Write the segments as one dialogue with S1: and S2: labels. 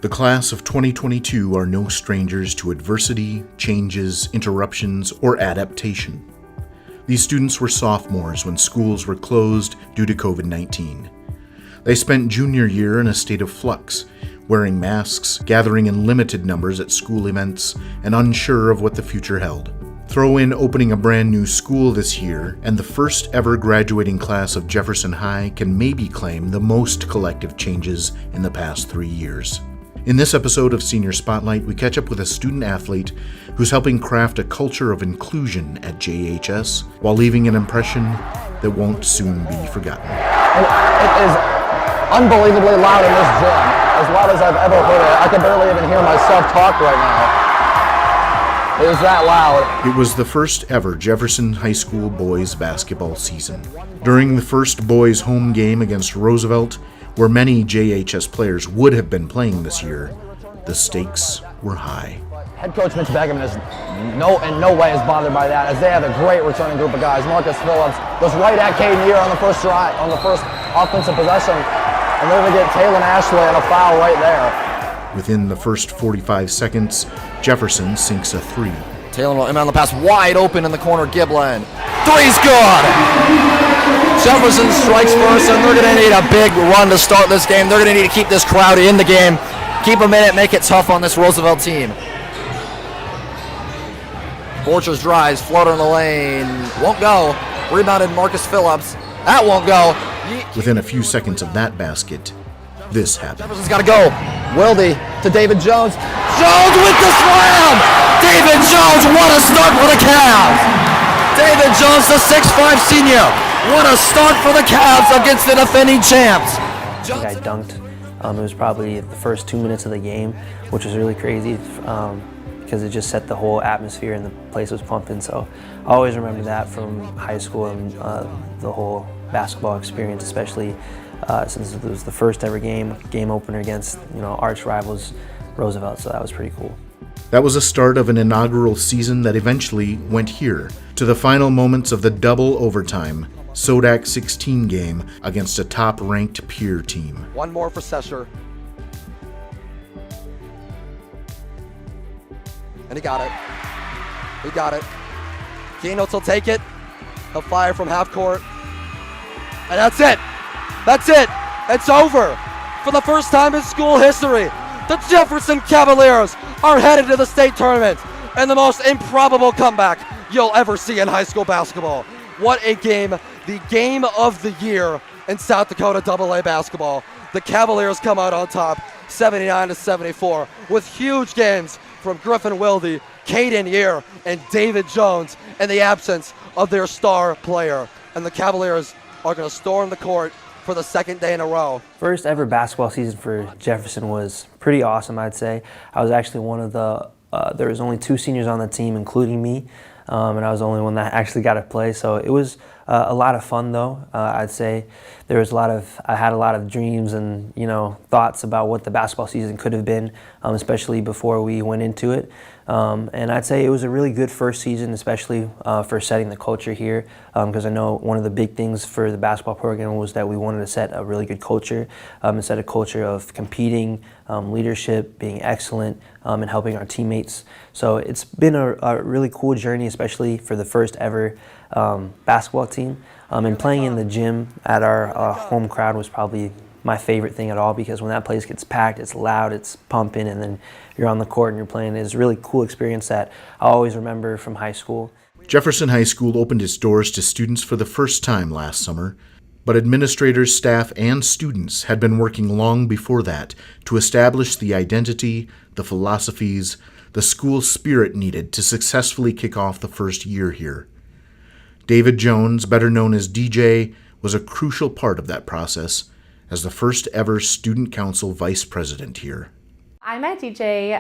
S1: The class of 2022 are no strangers to adversity, changes, interruptions, or adaptation. These students were sophomores when schools were closed due to COVID-19. They spent junior year in a state of flux, wearing masks, gathering in limited numbers at school events, and unsure of what the future held. Throw in opening a brand new school this year, and the first ever graduating class of Jefferson High can maybe claim the most collective changes in the past 3 years. In this episode of Senior Spotlight, we catch up with a student athlete who's helping craft a culture of inclusion at JHS while leaving an impression that won't soon be forgotten.
S2: It is unbelievably loud in this gym, as loud as I've ever heard it. I can barely even hear myself talk right now. It is that loud.
S1: It was the first ever Jefferson High School boys basketball season. During the first boys home game against Roosevelt, where many JHS players would have been playing this year, the stakes were high.
S2: Head coach Mitch Begeman is in no way is bothered by that, as they have a great returning group of guys. Marcus Phillips goes right at Caden Year on the first drive, on the first offensive possession, and they're going to get Taylor Ashley on a foul right there.
S1: Within the first 45 seconds, Jefferson sinks a three.
S3: Taylor will on the pass, wide open in the corner, Giblin. Three's good! Jefferson strikes first, and they're going to need a big run to start this game. They're going to need to keep this crowd in the game. Keep them in it, make it tough on this Roosevelt team. Borchers drives, floater in the lane, won't go. Rebounded Marcus Phillips, that won't go.
S1: Within a few seconds of that basket, this happened.
S2: Jefferson's got to go. Wilde to David Jones.
S3: Jones with the slam! David Jones, what a start for the Cavs! David Jones, the 6'5 senior. What a start for the Cavs against the defending champs.
S4: I think I dunked. It was probably the first 2 minutes of the game, which was really crazy because it just set the whole atmosphere and the place was pumping. So I always remember that from high school and the whole basketball experience, especially since it was the first ever game opener against arch rivals Roosevelt. So that was pretty cool.
S1: That was a start of an inaugural season that eventually went here, to the final moments of the double overtime Sodak 16 game against a top-ranked peer team.
S3: One more for Sesher. And he got it. He got it. Keynotes will take it. He'll fire from half court. And that's it. That's it. It's over. For the first time in school history, the Jefferson Cavaliers are headed to the state tournament in the most improbable comeback you'll ever see in high school basketball. What a game. The game of the year in South Dakota AA basketball. The Cavaliers come out on top, 79-74, with huge games from Griffin Wilde, Caden Year, and David Jones in the absence of their star player. And the Cavaliers are going to storm the court for the second day in a row.
S4: First ever basketball season for Jefferson was pretty awesome, I'd say. I was actually one of the, there was only 2 seniors on the team, including me. And I was the only one that actually got to play, so it was a lot of fun though. I'd say I had a lot of dreams and thoughts about what the basketball season could have been, especially before we went into it. And I'd say it was a really good first season, especially for setting the culture here, because I know one of the big things for the basketball program was that we wanted to set a really good culture, and set a culture of competing, leadership, being excellent, and helping our teammates. So it's been a really cool journey, especially for the first ever basketball team. And playing in the gym at our home crowd was probably my favorite thing at all, because when that place gets packed, it's loud, it's pumping, and then you're on the court and you're playing. It's a really cool experience that I always remember from high school.
S1: Jefferson High School opened its doors to students for the first time last summer, but administrators, staff, and students had been working long before that to establish the identity, the philosophies, the school spirit needed to successfully kick off the first year here. David Jones, better known as DJ, was a crucial part of that process as the first ever student council vice president here.
S5: I met DJ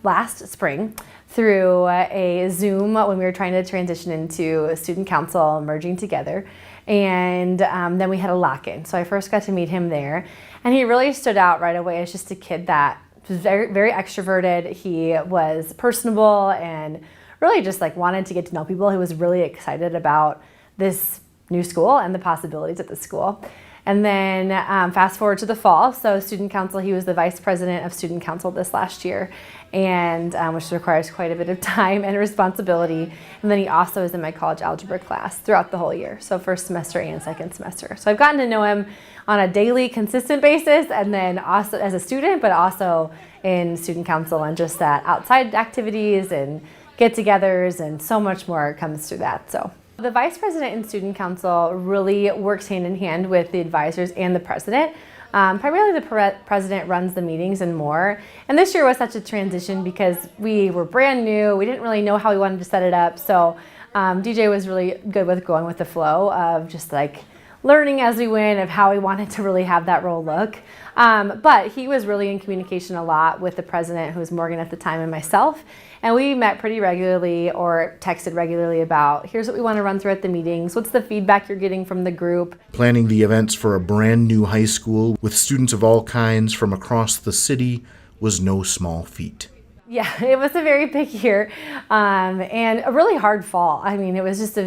S5: last spring through a Zoom when we were trying to transition into student council, merging together. And then we had a lock-in. So I first got to meet him there. And he really stood out right away as just a kid that was very, very extroverted. He was personable and really just wanted to get to know people. He was really excited about this new school and the possibilities at the school. And then fast forward to the fall, so student council, he was the vice president of student council this last year, and which requires quite a bit of time and responsibility. And then he also is in my college algebra class throughout the whole year, so first semester and second semester. So I've gotten to know him on a daily, consistent basis, and then also as a student, but also in student council and just that outside activities and get-togethers and so much more comes through that. So the vice president in student council really works hand in hand with the advisors and the president. Primarily the president runs the meetings and more. And this year was such a transition because we were brand new. We didn't really know how we wanted to set it up. So DJ was really good with going with the flow of just like learning as we went of how we wanted to really have that role look. But he was really in communication a lot with the president, who was Morgan at the time, and myself. And we met pretty regularly or texted regularly about, here's what we want to run through at the meetings. What's the feedback you're getting from the group?
S1: Planning the events for a brand new high school with students of all kinds from across the city was no small feat.
S5: Yeah, it was a very big year and a really hard fall. I mean, it was just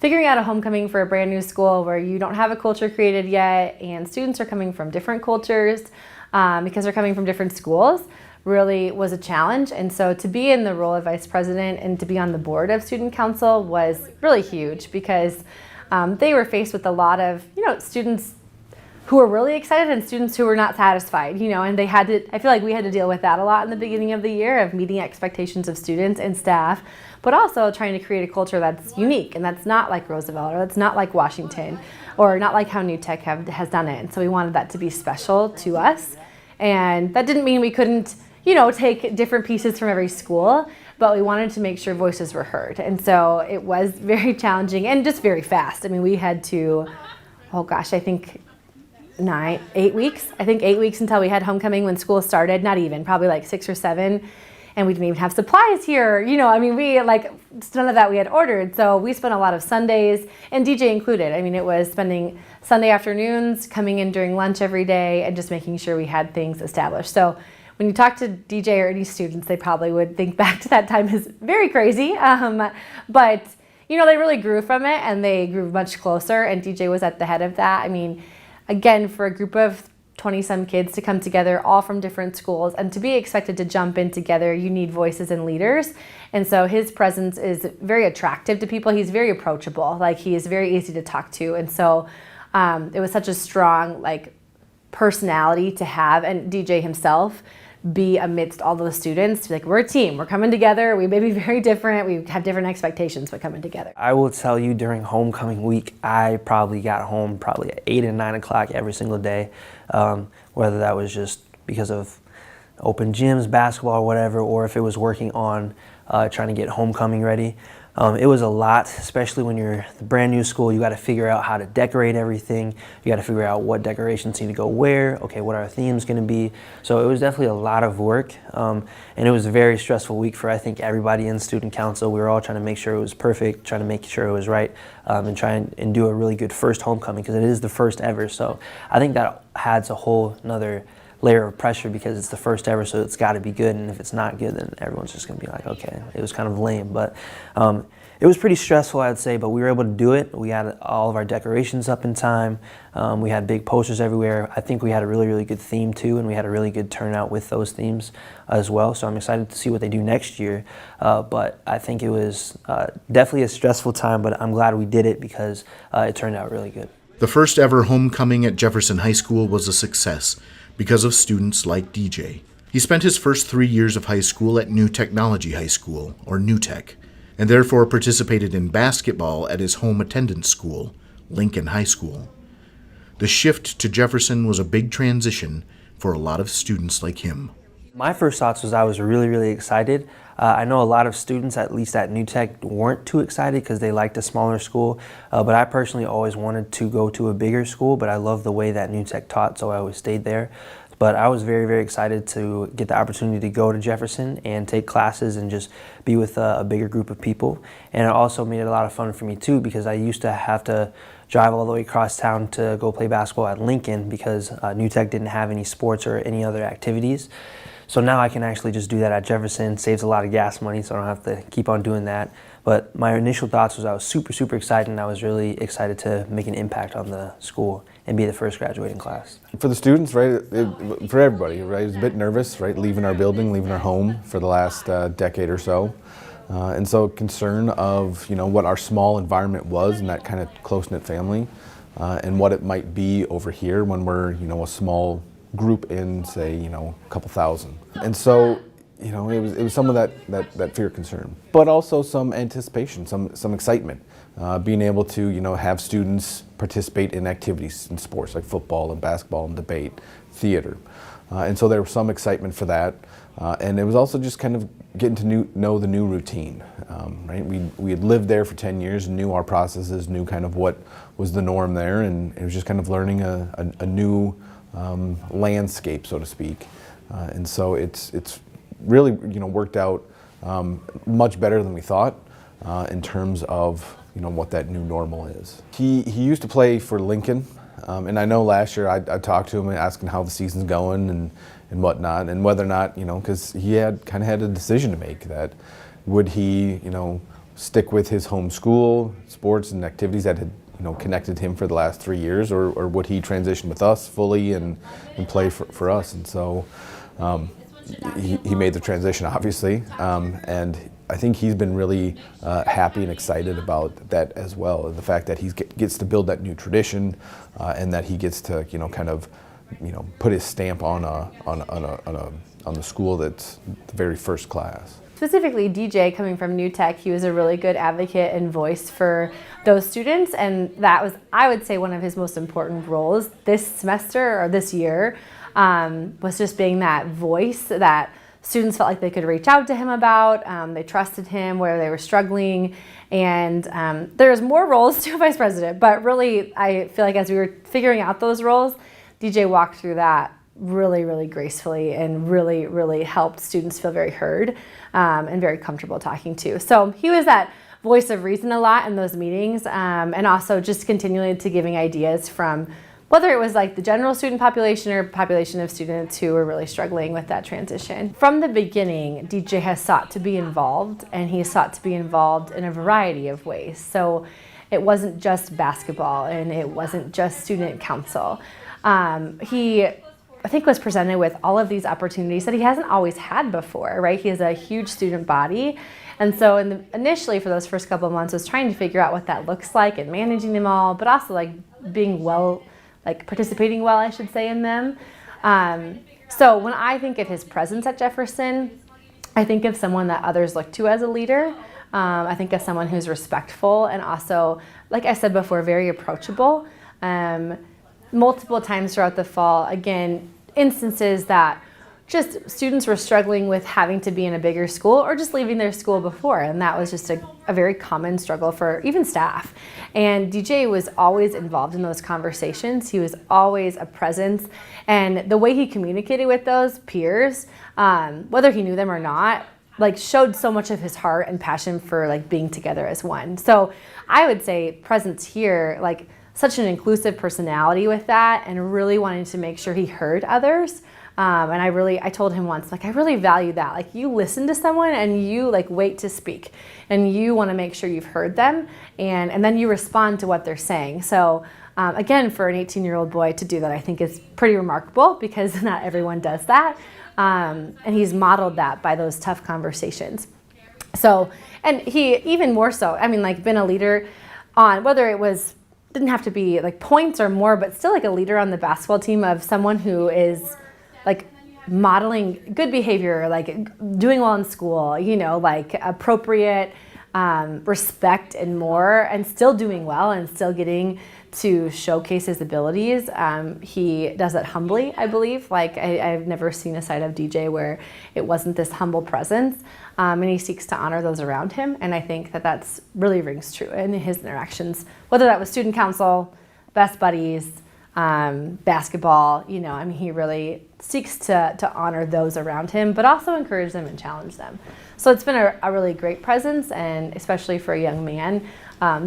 S5: figuring out a homecoming for a brand new school where you don't have a culture created yet, and students are coming from different cultures because they're coming from different schools, really was a challenge. And so to be in the role of vice president and to be on the board of student council was really huge because they were faced with a lot of, students who were really excited and students who were not satisfied, and they had to, I feel like we had to deal with that a lot in the beginning of the year of meeting expectations of students and staff, but also trying to create a culture that's unique and that's not like Roosevelt or that's not like Washington or not like how New Tech has done it. And so we wanted that to be special to us. And that didn't mean we couldn't, take different pieces from every school, but we wanted to make sure voices were heard. And so it was very challenging and just very fast. I mean, we had to, I think 8 weeks. I think 8 weeks until we had homecoming when school started, not even, probably like 6 or 7. And we didn't even have supplies here. We none of that we had ordered. So we spent a lot of Sundays, and DJ included. I mean, it was spending Sunday afternoons, coming in during lunch every day, and just making sure we had things established. So when you talk to DJ or any students, they probably would think back to that time as very crazy. But, they really grew from it, and they grew much closer, and DJ was at the head of that. I mean, again, for a group of 20-some kids to come together, all from different schools, and to be expected to jump in together, you need voices and leaders. And so his presence is very attractive to people. He's very approachable. He is very easy to talk to. And so it was such a strong, personality to have, and DJ himself be amidst all the students, to be like, we're a team, we're coming together, we may be very different, we have different expectations, but coming together.
S4: I will tell you, during homecoming week, I probably got home at 8 and 9 o'clock every single day, whether that was just because of open gyms, basketball, or whatever, or if it was working on trying to get homecoming ready. It was a lot, especially when you're the brand new school. You got to figure out how to decorate everything. You got to figure out what decorations need to go where. Okay, what are our themes going to be? So it was definitely a lot of work, and it was a very stressful week for, I think, everybody in student council. We were all trying to make sure it was perfect, trying to make sure it was right, and try and do a really good first homecoming because it is the first ever. So I think that adds a whole another layer of pressure because it's the first ever, so it's got to be good, and if it's not good, then everyone's just going to be like, okay, it was kind of lame. But it was pretty stressful, I'd say, but we were able to do it. We had all of our decorations up in time. We had big posters everywhere. I think we had a really, really good theme too, and we had a really good turnout with those themes as well. So I'm excited to see what they do next year. But I think it was definitely a stressful time, but I'm glad we did it because it turned out really good.
S1: The first ever homecoming at Jefferson High School was a success because of students like DJ. He spent his first 3 years of high school at New Technology High School, or New Tech, and therefore participated in basketball at his home attendance school, Lincoln High School. The shift to Jefferson was a big transition for a lot of students like him.
S4: My first thoughts was I was really, really excited. I know a lot of students, at least at New Tech, weren't too excited because they liked a smaller school, but I personally always wanted to go to a bigger school, but I love the way that New Tech taught, so I always stayed there. But I was very, very excited to get the opportunity to go to Jefferson and take classes and just be with a bigger group of people. And it also made it a lot of fun for me too because I used to have to drive all the way across town to go play basketball at Lincoln because New Tech didn't have any sports or any other activities. So now I can actually just do that at Jefferson. Saves a lot of gas money, so I don't have to keep on doing that. But my initial thoughts was I was super excited, and I was really excited to make an impact on the school and be the first graduating class.
S6: For the students, right, for everybody, right, it was a bit nervous, right, leaving our building, leaving our home for the last decade or so. And so concern of, what our small environment was and that kind of close-knit family, and what it might be over here when we're, a small group in, say, a couple thousand. And so, it was some of that fear, concern, but also some anticipation, some excitement, being able to, have students participate in activities in sports like football and basketball and debate, theater. And so there was some excitement for that. And it was also just kind of getting to know the new routine, right? We had lived there for 10 years, knew our processes, knew kind of what was the norm there, and it was just kind of learning a new landscape, so to speak. And so it's really, worked out much better than we thought in terms of, what that new normal is. He used to play for Lincoln, and I know last year I talked to him and asking how the season's going and whatnot, and whether or not, because he had a decision to make, that would he, stick with his home school, sports and activities that had, connected him for the last 3 years, or would he transition with us fully and play for us. And so he made the transition, obviously, and I think he's been really happy and excited about that as well. The fact that he gets to build that new tradition, and that he gets to, kind of, put his stamp on the school that's the very first class.
S5: Specifically, DJ, coming from New Tech, he was a really good advocate and voice for those students, and that was, I would say, one of his most important roles this semester or this year, was just being that voice that students felt like they could reach out to him about. They trusted him where they were struggling, and there's more roles to a vice president, but really I feel like as we were figuring out those roles, DJ walked through that really gracefully and really helped students feel very heard and very comfortable talking to. So he was that voice of reason a lot in those meetings, and also just continually to giving ideas from whether it was like the general student population or population of students who were really struggling with that transition. From the beginning, DJ has sought to be involved, and he sought to be involved in a variety of ways. So it wasn't just basketball, and it wasn't just student council. He, I think, was presented with all of these opportunities that he hasn't always had before, right? He has a huge student body. And so initially for those first couple of months was trying to figure out what that looks like and managing them all, but also like being participating well, I should say, in them. So when I think of his presence at Jefferson, I think of someone that others look to as a leader. I think of someone who's respectful and also, like I said before, very approachable. Multiple times throughout the fall, again, instances that just students were struggling with having to be in a bigger school or just leaving their school before, and that was just a very common struggle for even staff. And DJ was always involved in those conversations. He was always a presence, and the way he communicated with those peers, whether he knew them or not, showed so much of his heart and passion for being together as one. So I would say presence here, such an inclusive personality with that, and really wanting to make sure he heard others. And I told him once, I really value that. You listen to someone and you wait to speak, and you want to make sure you've heard them, and then you respond to what they're saying. So again, for an 18-year-old boy to do that, I think is pretty remarkable, because not everyone does that. And he's modeled that by those tough conversations. So, and he even more so, been a leader on, whether it was, didn't have to be points or more, but still a leader on the basketball team, of someone who is modeling good behavior, doing well in school, appropriate respect and more, and still doing well and still getting to showcase his abilities. He does it humbly, I believe. I've never seen a side of DJ where it wasn't this humble presence, and he seeks to honor those around him. And I think that that's really rings true in his interactions, whether that was student council, best buddies, basketball. He really seeks to honor those around him, but also encourage them and challenge them. So it's been a really great presence, and especially for a young man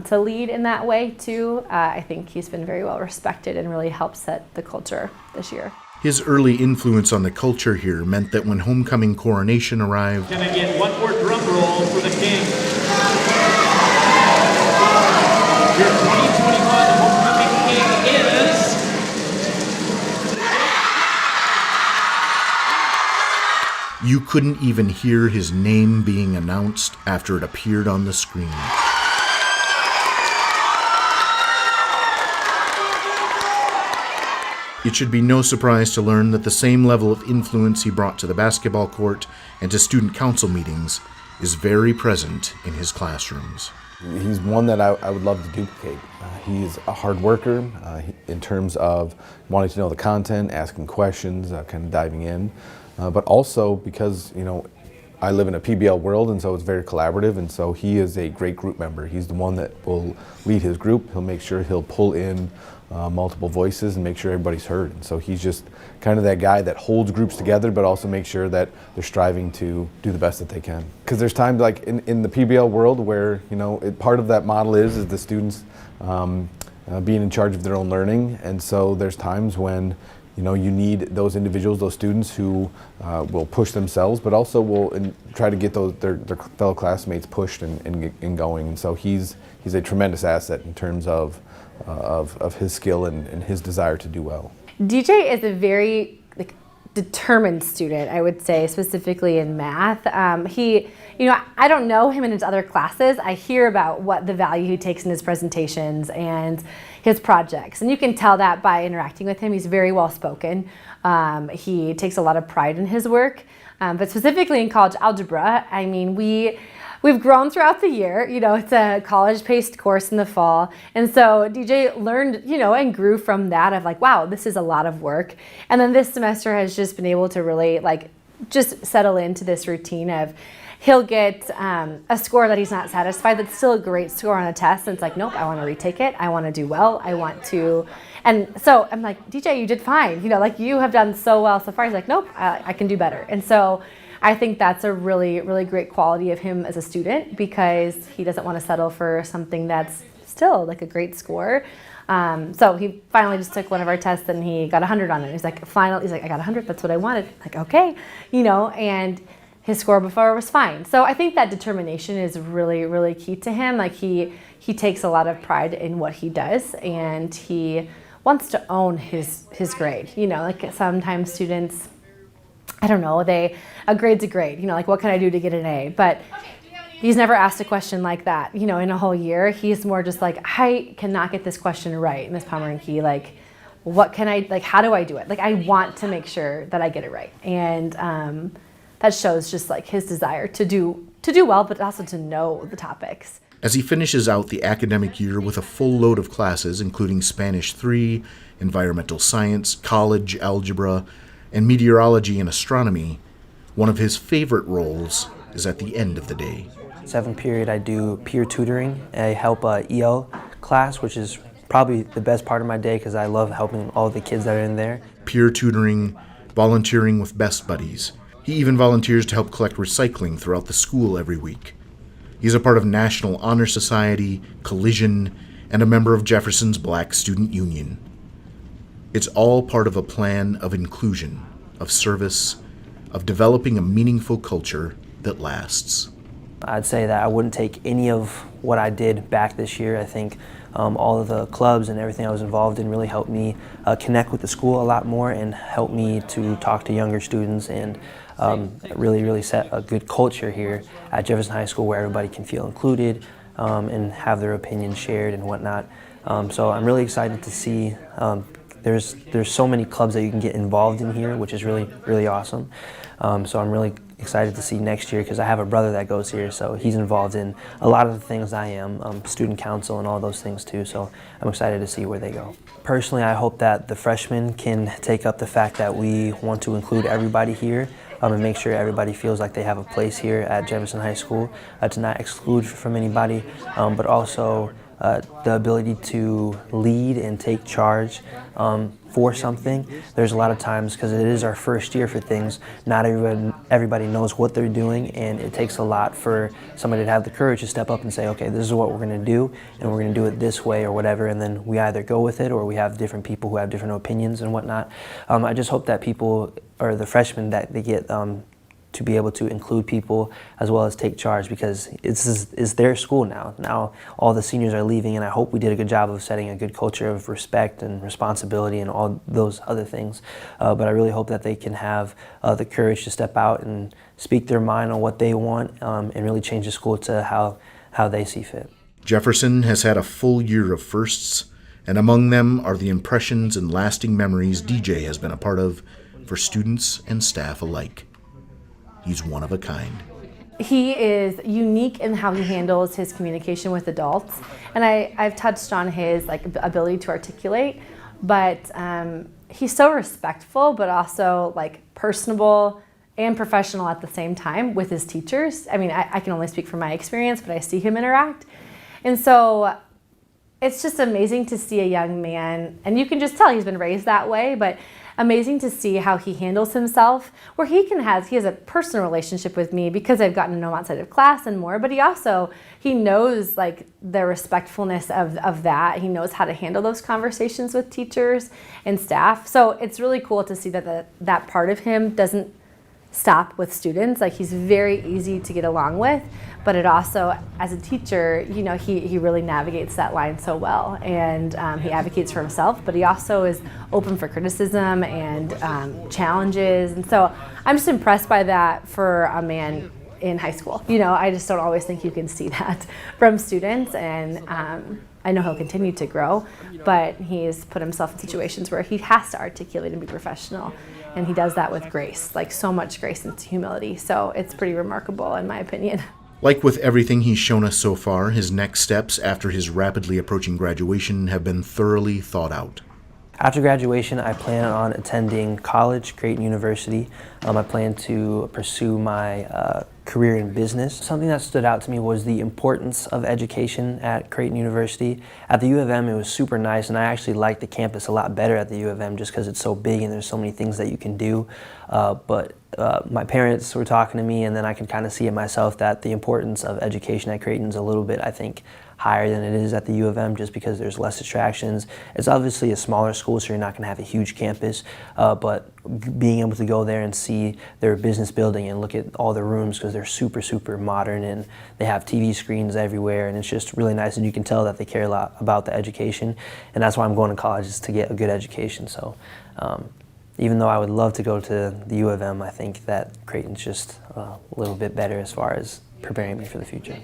S5: to lead in that way too. I think he's been very well respected and really helped set the culture this year.
S1: His early influence on the culture here meant that when homecoming coronation arrived,
S7: Can I get one more drum roll for the king? Your 2021 homecoming king is...
S1: you couldn't even hear his name being announced after it appeared on the screen. It should be no surprise to learn that the same level of influence he brought to the basketball court and to student council meetings is very present in his classrooms.
S6: He's one that I would love to duplicate. He's a hard worker in terms of wanting to know the content, asking questions, kind of diving in, but also because, you know, I live in a PBL world, and so it's very collaborative, and so he is a great group member. He's the one that will lead his group. He'll make sure he'll pull in multiple voices and make sure everybody's heard. And so he's just kind of that guy that holds groups together, but also makes sure that they're striving to do the best that they can. Because there's times like in the PBL world where, you know, part of that model is the students being in charge of their own learning, and so there's times when, you know, you need those individuals, those students who will push themselves, but also will try to get their fellow classmates pushed and going. And so he's a tremendous asset in terms of his skill and his desire to do well.
S5: DJ is a very determined student, I would say, specifically in math. I don't know him in his other classes. I hear about what the value he takes in his presentations and his projects. And you can tell that by interacting with him. He's very well spoken. He takes a lot of pride in his work. But specifically in college algebra, I mean, we've grown throughout the year. You know, it's a college-paced course in the fall. And so DJ learned, you know, and grew from that of like, wow, this is a lot of work. And then this semester has just been able to really just settle into this routine of he'll get a score that he's not satisfied, that's still a great score on a test. And it's like, nope, I want to retake it. I want to do well. I want to. And so I'm like, DJ, you did fine. You know, like you have done so well so far. He's like, nope, I can do better. And so I think that's a really, really great quality of him as a student, because he doesn't want to settle for something that's still like a great score. So he finally just took one of our tests and he got 100 on it. He's like, I got 100. That's what I wanted. Like, okay, you know, and his score before was fine. So I think that determination is really, really key to him. Like he takes a lot of pride in what he does, and he wants to own his grade. You know, like sometimes students, I don't know, a grade's a grade, you know, like what can I do to get an A? But he's never asked a question like that, you know, in a whole year. He's more just like, I cannot get this question right, Ms. Pomeranke, like, what can I, like, how do I do it? Like, I want to make sure that I get it right. And that shows just like his desire to do well, but also to know the topics.
S1: As he finishes out the academic year with a full load of classes, including Spanish 3, environmental science, college algebra, and meteorology and astronomy, one of his favorite roles is at the end of the day.
S4: 7th period, I do peer tutoring. I help a EL class, which is probably the best part of my day because I love helping all the kids that are in there.
S1: Peer tutoring, volunteering with Best Buddies. He even volunteers to help collect recycling throughout the school every week. He's a part of National Honor Society, Collision, and a member of Jefferson's Black Student Union. It's all part of a plan of inclusion, of service, of developing a meaningful culture that lasts.
S4: I'd say that I wouldn't take any of what I did back this year. I think all of the clubs and everything I was involved in really helped me connect with the school a lot more and helped me to talk to younger students and really set a good culture here at Jefferson High School where everybody can feel included and have their opinions shared and whatnot. So I'm really excited to see there's so many clubs that you can get involved in here, which is really awesome. So I'm really excited to see next year because I have a brother that goes here, so he's involved in a lot of the things I am, student council and all those things too, so I'm excited to see where they go. Personally, I hope that the freshmen can take up the fact that we want to include everybody here and make sure everybody feels like they have a place here at Jefferson High School, to not exclude from anybody, but also the ability to lead and take charge for something. There's a lot of times, because it is our first year for things, not everybody knows what they're doing, and it takes a lot for somebody to have the courage to step up and say, okay, this is what we're going to do, and we're going to do it this way or whatever, and then we either go with it or we have different people who have different opinions and whatnot. I just hope that people, or the freshmen, that they get to be able to include people as well as take charge, because it's their school now. Now all the seniors are leaving, and I hope we did a good job of setting a good culture of respect and responsibility and all those other things. But I really hope that they can have the courage to step out and speak their mind on what they want, and really change the school to how they see fit.
S1: Jefferson has had a full year of firsts, and among them are the impressions and lasting memories DJ has been a part of for students and staff alike. He's one of a kind.
S5: He is unique in how he handles his communication with adults, and I've touched on his ability to articulate, but he's so respectful, but also personable and professional at the same time with his teachers. I mean, I can only speak from my experience, but I see him interact, and so it's just amazing to see a young man, and you can just tell he's been raised that way, but amazing to see how he handles himself, where he has a personal relationship with me because I've gotten to know him outside of class and more, but he knows the respectfulness of that. He knows how to handle those conversations with teachers and staff. So it's really cool to see that part of him doesn't stop with students. He's very easy to get along with, but it also, as a teacher, he really navigates that line so well, and he advocates for himself, but he also is open for criticism and challenges, and so I'm just impressed by that for a man in high school. I just don't always think you can see that from students, and I know he'll continue to grow, but he's put himself in situations where he has to articulate and be professional. And he does that with grace, so much grace and humility. So it's pretty remarkable, in my opinion.
S1: Like with everything he's shown us so far, his next steps after his rapidly approaching graduation have been thoroughly thought out.
S4: After graduation, I plan on attending college, Creighton University. I plan to pursue my career in business. Something that stood out to me was the importance of education at Creighton University. At the U of M, it was super nice, and I actually liked the campus a lot better at the U of M just because it's so big and there's so many things that you can do. But my parents were talking to me, and then I can kind of see it myself that the importance of education at Creighton is a little bit, I think, higher than it is at the U of M just because there's less distractions. It's obviously a smaller school, so you're not going to have a huge campus, but being able to go there and see their business building and look at all the rooms, because they're super, super modern, and they have TV screens everywhere, and it's just really nice, and you can tell that they care a lot about the education, and that's why I'm going to college, is to get a good education. So even though I would love to go to the U of M, I think that Creighton's just a little bit better as far as preparing me for the future.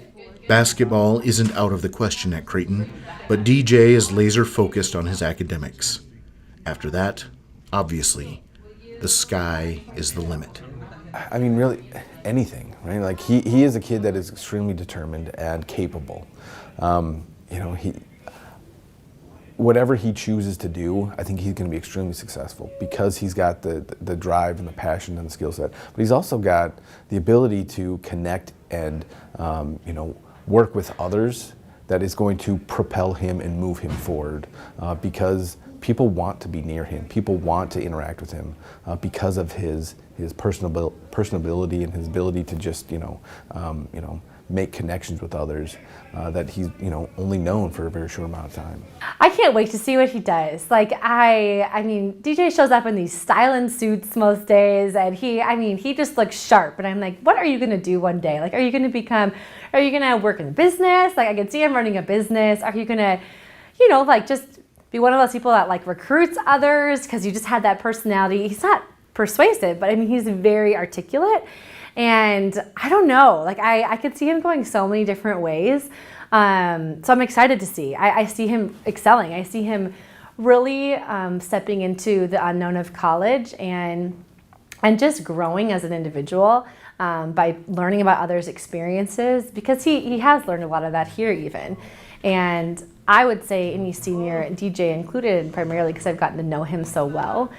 S1: Basketball isn't out of the question at Creighton, but DJ is laser focused on his academics. After that, obviously, the sky is the limit.
S6: I mean, really, anything, right? He is a kid that is extremely determined and capable. Whatever he chooses to do, I think he's going to be extremely successful because he's got the drive and the passion and the skill set. But he's also got the ability to connect and work with others that is going to propel him and move him forward, because people want to be near him. People want to interact with him because of his personability and his ability to just make connections with others that he's only known for a very short amount of time.
S5: I can't wait to see what he does. I mean, DJ shows up in these styling suits most days, and he just looks sharp. And I'm like, what are you gonna do one day? Are you gonna work in business? I could see him running a business. Are you gonna, just be one of those people that recruits others because you just had that personality? He's not persuasive, but he's very articulate. And I don't know, I could see him going so many different ways. So I'm excited to see. I see him excelling. I see him really stepping into the unknown of college and just growing as an individual by learning about others' experiences, because he has learned a lot of that here even. And I would say any senior, DJ included, primarily because I've gotten to know him so well,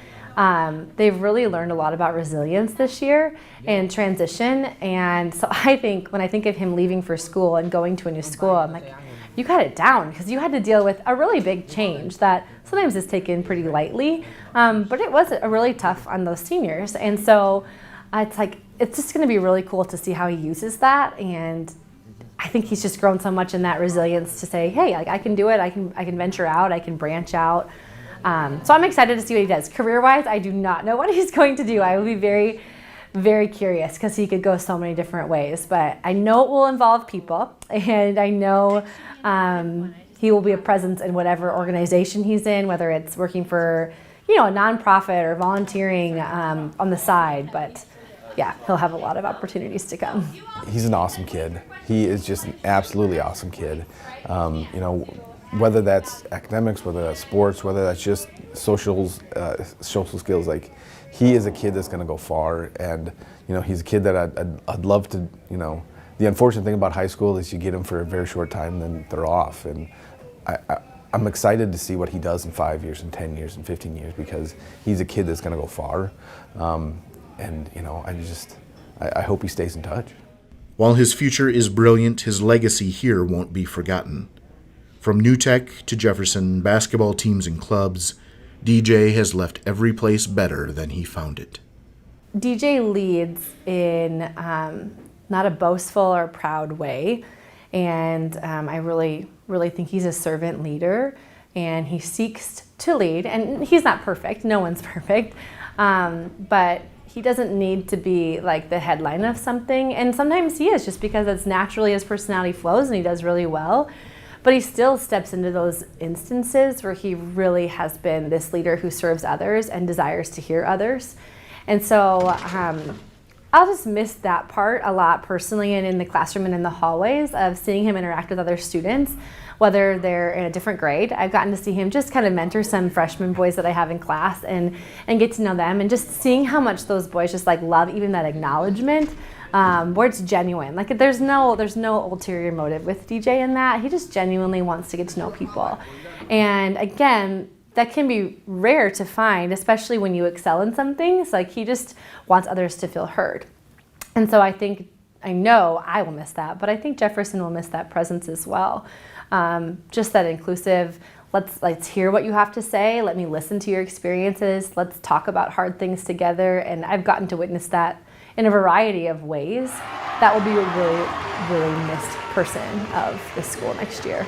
S5: they've really learned a lot about resilience this year and transition. And so I think when I think of him leaving for school and going to a new school, I'm like, you got it down, because you had to deal with a really big change that sometimes is taken pretty lightly, but it was a really tough on those seniors. And so it's just going to be really cool to see how he uses that. And I think he's just grown so much in that resilience to say, hey, like, I can do it. I can venture out. I can branch out. So I'm excited to see what he does. Career-wise, I do not know what he's going to do. I will be very, very curious, because he could go so many different ways. But I know it will involve people, and I know he will be a presence in whatever organization he's in, whether it's working for, a nonprofit or volunteering on the side. But yeah, he'll have a lot of opportunities to come.
S6: He's an awesome kid. He is just an absolutely awesome kid. Whether that's academics, whether that's sports, whether that's just social skills, like, he is a kid that's going to go far. And he's a kid that I'd love to. The unfortunate thing about high school is you get them for a very short time, then they're off. And I'm excited to see what he does in 5 years, and 10 years, and 15 years, because he's a kid that's going to go far. And I hope he stays in touch.
S1: While his future is brilliant, his legacy here won't be forgotten. From New Tech to Jefferson, basketball teams and clubs, DJ has left every place better than he found it.
S5: DJ leads in not a boastful or proud way, and I really, really think he's a servant leader, and he seeks to lead. And he's not perfect, no one's perfect, but he doesn't need to be like the headline of something, and sometimes he is, just because that's naturally his personality flows, and he does really well. But he still steps into those instances where he really has been this leader who serves others and desires to hear others. And so I'll just miss that part a lot personally, and in the classroom and in the hallways, of seeing him interact with other students, whether they're in a different grade. I've gotten to see him just kind of mentor some freshman boys that I have in class and get to know them, and just seeing how much those boys just like love even that acknowledgement. Where it's genuine. Like, there's no ulterior motive with DJ in that. He just genuinely wants to get to know people. And again, that can be rare to find, especially when you excel in something. It's like he just wants others to feel heard. And so I know I will miss that, but I think Jefferson will miss that presence as well. Just that inclusive, let's hear what you have to say. Let me listen to your experiences. Let's talk about hard things together. And I've gotten to witness that in a variety of ways. That will be a really, really missed person of this school next year.